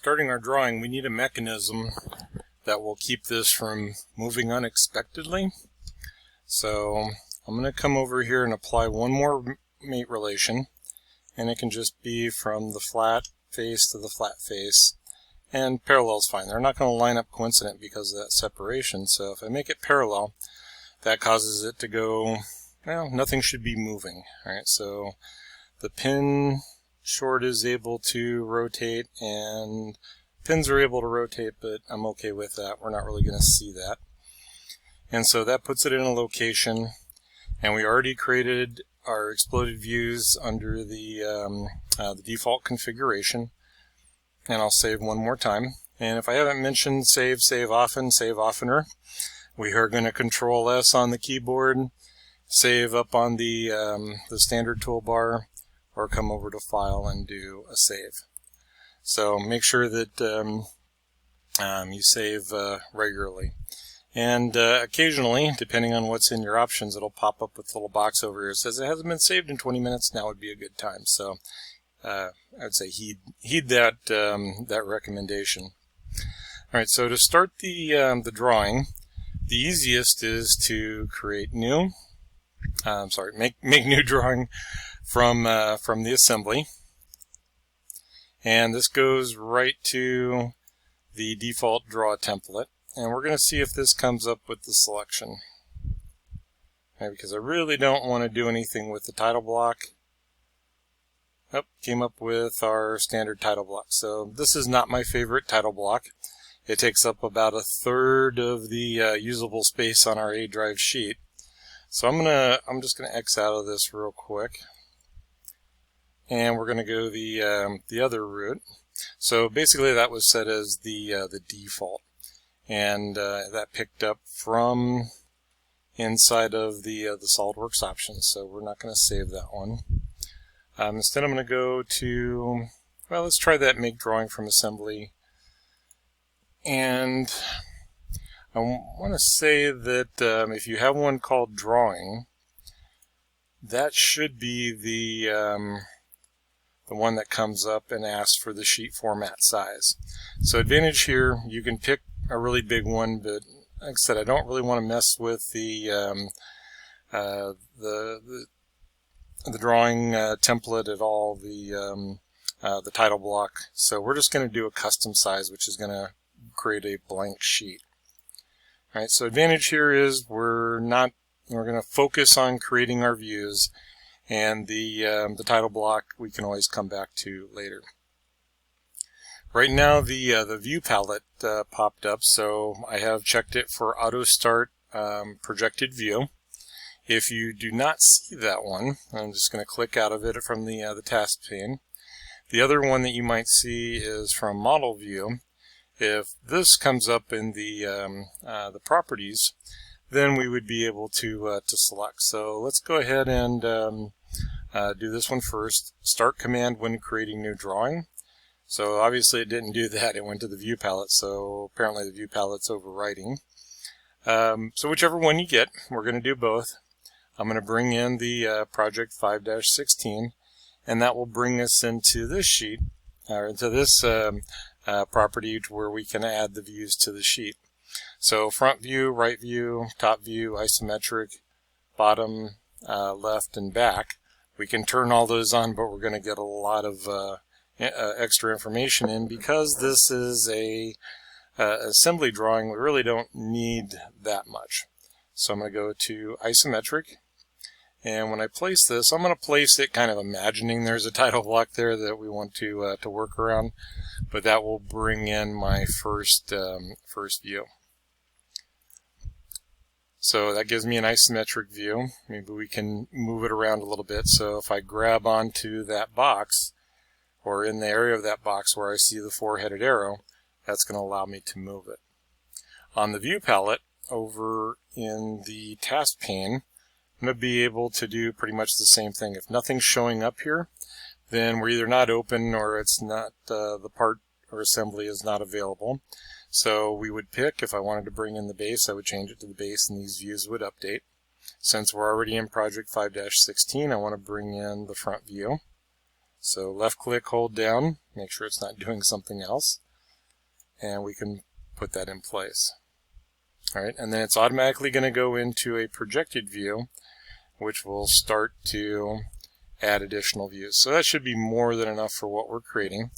starting our drawing, we need a mechanism that will keep this from moving unexpectedly. So I'm going to come over here and apply one more mate relation, and it can just be from the flat face to the flat face, and parallel is fine. They're not going to line up coincident because of that separation, so if I make it parallel, that causes it to go, well, nothing should be moving. Alright, so the pin short is able to rotate, and pins are able to rotate, but I'm okay with that. We're not really going to see that. And so that puts it in a location, and we already created our exploded views under the default configuration. And I'll save one more time. And if I haven't mentioned save, save often, save oftener, we are going to Control S on the keyboard, save up on the standard toolbar, or come over to File and do a save. So make sure that you save regularly. And occasionally, depending on what's in your options, it'll pop up with a little box over here that says it hasn't been saved in 20 minutes. Now would be a good time. So I'd say heed that that recommendation. All right. So to start the drawing, the easiest is to create new. Make new drawing from the assembly, and this goes right to the default draw template. And we're going to see if this comes up with the selection. Okay, because I really don't want to do anything with the title block. Oh, came up with our standard title block. So this is not my favorite title block. It takes up about a third of the usable space on our A drive sheet. So I'm just gonna X out of this real quick, and we're gonna go the other route. So basically, that was set as the default. And that picked up from inside of the SOLIDWORKS options, so we're not going to save that one. Instead, I'm going to go to, well, let's try that make drawing from assembly. And I want to say that if you have one called drawing, that should be the one that comes up and asks for the sheet format size. So advantage here, you can pick a really big one, but like I said, I don't really want to mess with the drawing template at all, the title block. So we're just going to do a custom size, which is going to create a blank sheet. All right. So advantage here is we're going to focus on creating our views, and the title block we can always come back to later. Right now the view palette popped up, so I have checked it for auto start projected view. If you do not see that one, I'm just going to click out of it from the task pane. The other one that you might see is from model view. If this comes up in the properties, then we would be able to select. So let's go ahead and do this one first. Start command when creating new drawing. So obviously it didn't do that. It went to the view palette, so apparently the view palette's overwriting. So whichever one you get, we're going to do both. I'm going to bring in the project 5-16, and that will bring us into this sheet, or into this property where we can add the views to the sheet. So front view, right view, top view, isometric, bottom, left, and back. We can turn all those on, but we're going to get a lot of extra information in. Because this is a assembly drawing, we really don't need that much. So I'm going to go to isometric, and when I place this, I'm going to place it kind of imagining there's a title block there that we want to work around, but that will bring in my first view. So that gives me an isometric view. Maybe we can move it around a little bit. So if I grab onto that box, or in the area of that box where I see the four-headed arrow, that's going to allow me to move it. On the view palette, over in the task pane, I'm going to be able to do pretty much the same thing. If nothing's showing up here, then we're either not open or it's not, the part or assembly is not available. So we would pick, if I wanted to bring in the base, I would change it to the base and these views would update. Since we're already in project 5-16, I want to bring in the front view. So left click, hold down, make sure it's not doing something else. and we can put that in place. All right, and then it's automatically going to go into a projected view, which will start to add additional views. So that should be more than enough for what we're creating.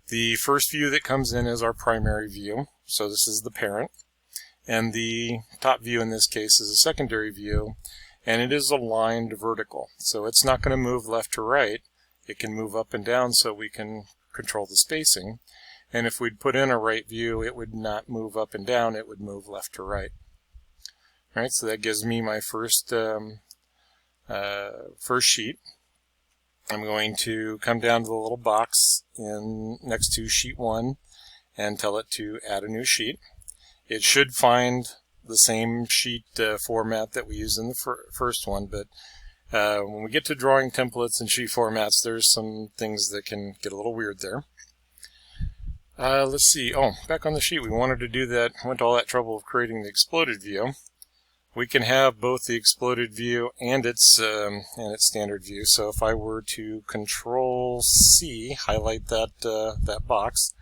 The first view that comes in is our primary view, so this is the parent, and the top view in this case is a secondary view, and it is aligned vertical, so it's not going to move left to right. It can move up and down so we can control the spacing. And if we'd put in a right view, it would not move up and down, it would move left to right. All right, so that gives me my first sheet. I'm going to come down to the little box next to sheet 1 and tell it to add a new sheet. It should find the same sheet format that we used in the first one, but when we get to drawing templates and sheet formats, there's some things that can get a little weird there. Let's see. Oh, back on the sheet, we wanted to do that, went to all that trouble of creating the exploded view. We can have both the exploded view and its standard view. So if I were to Control C, highlight that box,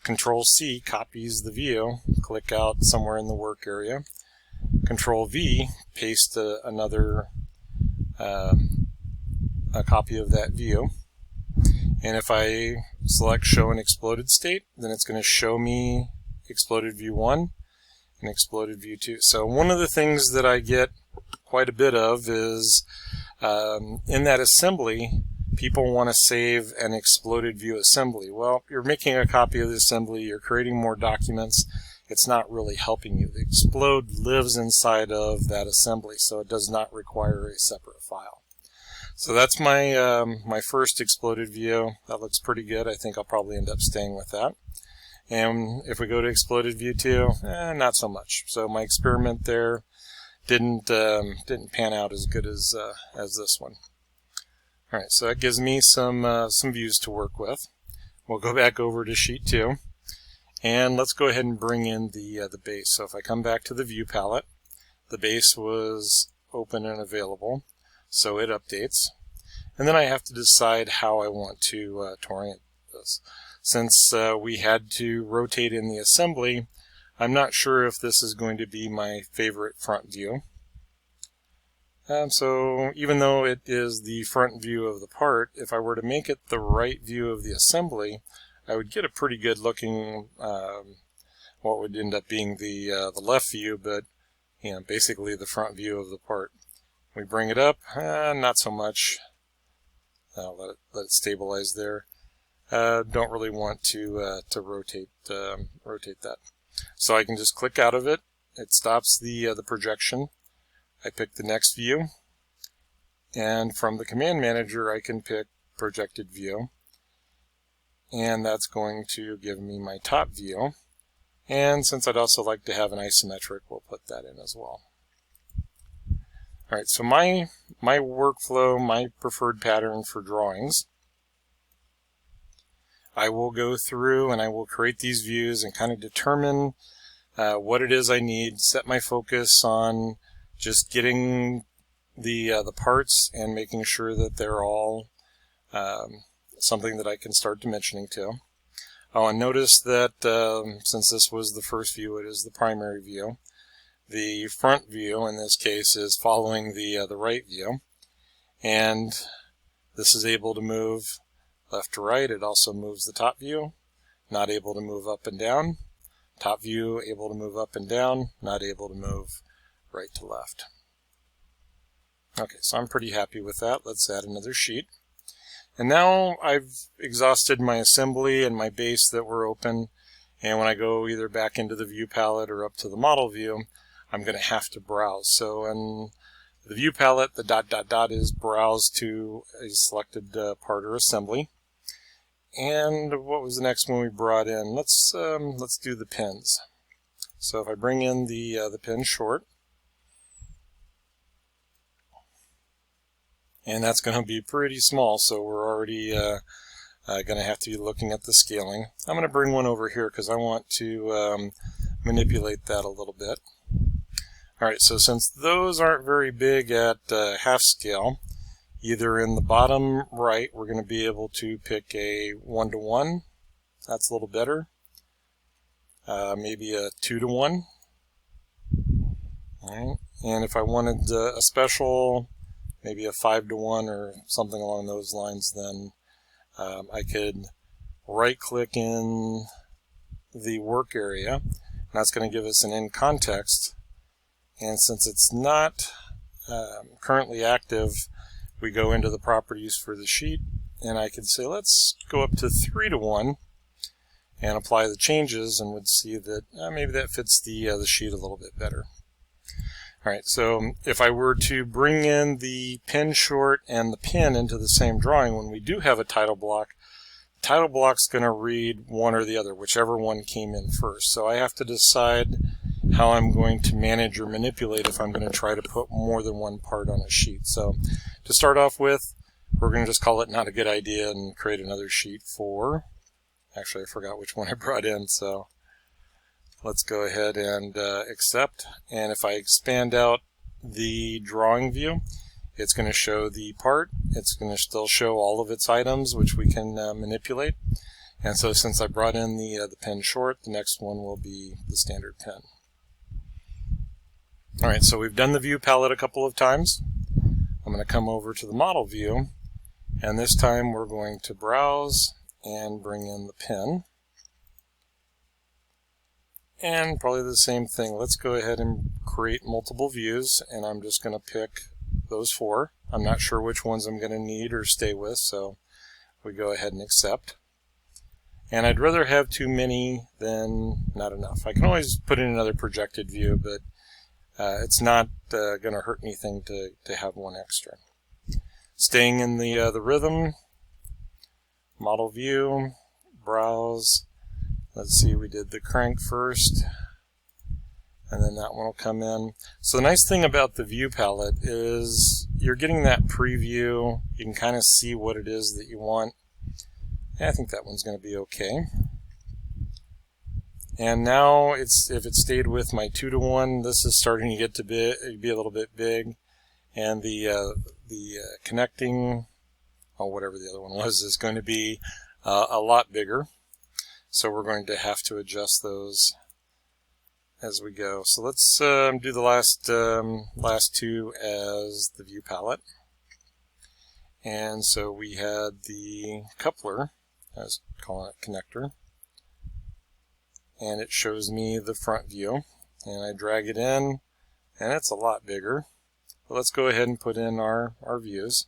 Control C copies the view, click out somewhere in the work area, Control V, paste a copy of that view. And if I select Show in Exploded State, then it's going to show me Exploded View 1 and Exploded View 2. So one of the things that I get quite a bit of is in that assembly, people want to save an Exploded View assembly. Well, you're making a copy of the assembly, you're creating more documents, it's not really helping you. The Explode lives inside of that assembly, so it does not require a separate file. So that's my my first exploded view. That looks pretty good. I think I'll probably end up staying with that. And if we go to exploded view 2, not so much. So my experiment there didn't pan out as good as this one. All right, so that gives me some views to work with. We'll go back over to sheet 2, and let's go ahead and bring in the base. So if I come back to the view palette, the base was open and available. So it updates, and then I have to decide how I want to orient this. Since we had to rotate in the assembly, I'm not sure if this is going to be my favorite front view. So even though it is the front view of the part, if I were to make it the right view of the assembly, I would get a pretty good looking, what would end up being the left view, but basically the front view of the part. We bring it up, not so much. Let it stabilize there. Don't really want to rotate that. So I can just click out of it. It stops the projection. I pick the next view, and from the command manager I can pick projected view, and that's going to give me my top view. And since I'd also like to have an isometric, we'll put that in as well. Alright, so my workflow, my preferred pattern for drawings, I will go through and I will create these views and kind of determine what it is I need, set my focus on just getting the parts and making sure that they're all something that I can start dimensioning to. Oh, and notice that since this was the first view, it is the primary view. The front view, in this case, is following the right view, and this is able to move left to right. It also moves the top view, not able to move up and down. Top view able to move up and down, not able to move right to left. Okay, so I'm pretty happy with that. Let's add another sheet. And now I've exhausted my assembly and my base that were open, and when I go either back into the view palette or up to the model view, I'm going to have to browse. So in the view palette, the ... is browse to a selected part or assembly. And what was the next one we brought in? Let's do the pins. So if I bring in the pin short, and that's going to be pretty small, so we're already going to have to be looking at the scaling. I'm going to bring one over here because I want to manipulate that a little bit. Alright, so since those aren't very big at half scale, either in the bottom right we're going to be able to pick a 1:1. That's a little better. maybe a 2-to-1. All right. And if I wanted a special, maybe a 5-to-1 or something along those lines, then I could right-click in the work area, and that's going to give us an in context. And since it's not currently active, we go into the properties for the sheet, and I could say let's go up to 3-to-1 and apply the changes, and would see that maybe that fits the sheet a little bit better. Alright, so if I were to bring in the pin short and the pin into the same drawing, when we do have a title block, the title block's going to read one or the other, whichever one came in first. So I have to decide how I'm going to manage or manipulate if I'm going to try to put more than one part on a sheet. So to start off with, we're going to just call it not a good idea and create another sheet for, actually I forgot which one I brought in, so let's go ahead and accept. And if I expand out the drawing view, it's going to show the part. It's going to still show all of its items, which we can manipulate. And so since I brought in the pen short, the next one will be the standard pen. Alright, so we've done the view palette a couple of times. I'm going to come over to the model view, and this time we're going to browse and bring in the pen. And probably the same thing. Let's go ahead and create multiple views, and I'm just going to pick those 4. I'm not sure which ones I'm going to need or stay with, so we go ahead and accept. And I'd rather have too many than not enough. I can always put in another projected view, but it's not going to hurt anything to have one extra. Staying in the rhythm, model view, browse. Let's see, we did the crank first, and then that one will come in. So the nice thing about the view palette is you're getting that preview. You can kind of see what it is that you want. And I think that one's going to be okay. And now, if it stayed with my 2-to-1, this is starting to get to be a little bit big. And the connecting, whatever the other one was, is going to be a lot bigger. So we're going to have to adjust those as we go. So let's do the last 2 as the view palette. And so we had the coupler, I was calling it connector, and it shows me the front view. And I drag it in, and it's a lot bigger. But let's go ahead and put in our views.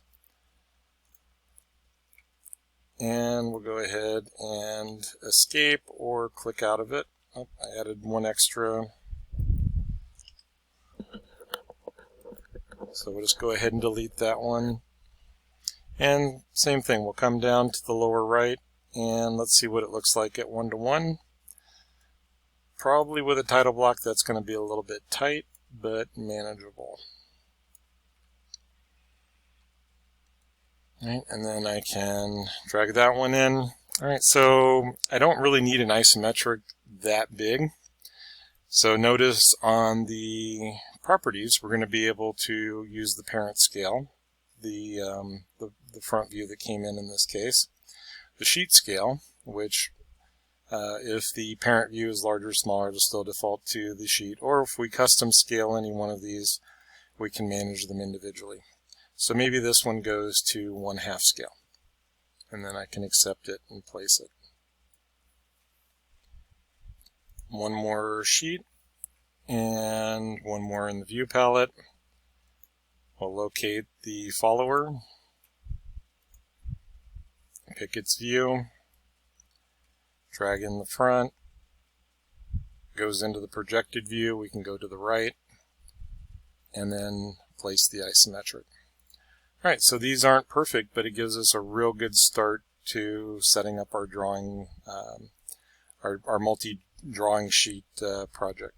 And we'll go ahead and escape or click out of it. Oh, I added one extra. So we'll just go ahead and delete that one. And same thing, we'll come down to the lower right and let's see what it looks like at 1-to-1. Probably with a title block that's going to be a little bit tight, but manageable. Right, and then I can drag that one in. Alright, so I don't really need an isometric that big. So notice on the properties, we're going to be able to use the parent scale, the front view that came in this case, the sheet scale, which if the parent view is larger or smaller, it'll still default to the sheet, or if we custom scale any one of these, we can manage them individually. So maybe this one goes to 1/2 scale, and then I can accept it and place it. One more sheet, and one more in the view palette. We'll locate the follower, pick its view, drag in the front, goes into the projected view, we can go to the right, and then place the isometric. Alright, so these aren't perfect, but it gives us a real good start to setting up our drawing, our multi-drawing sheet project.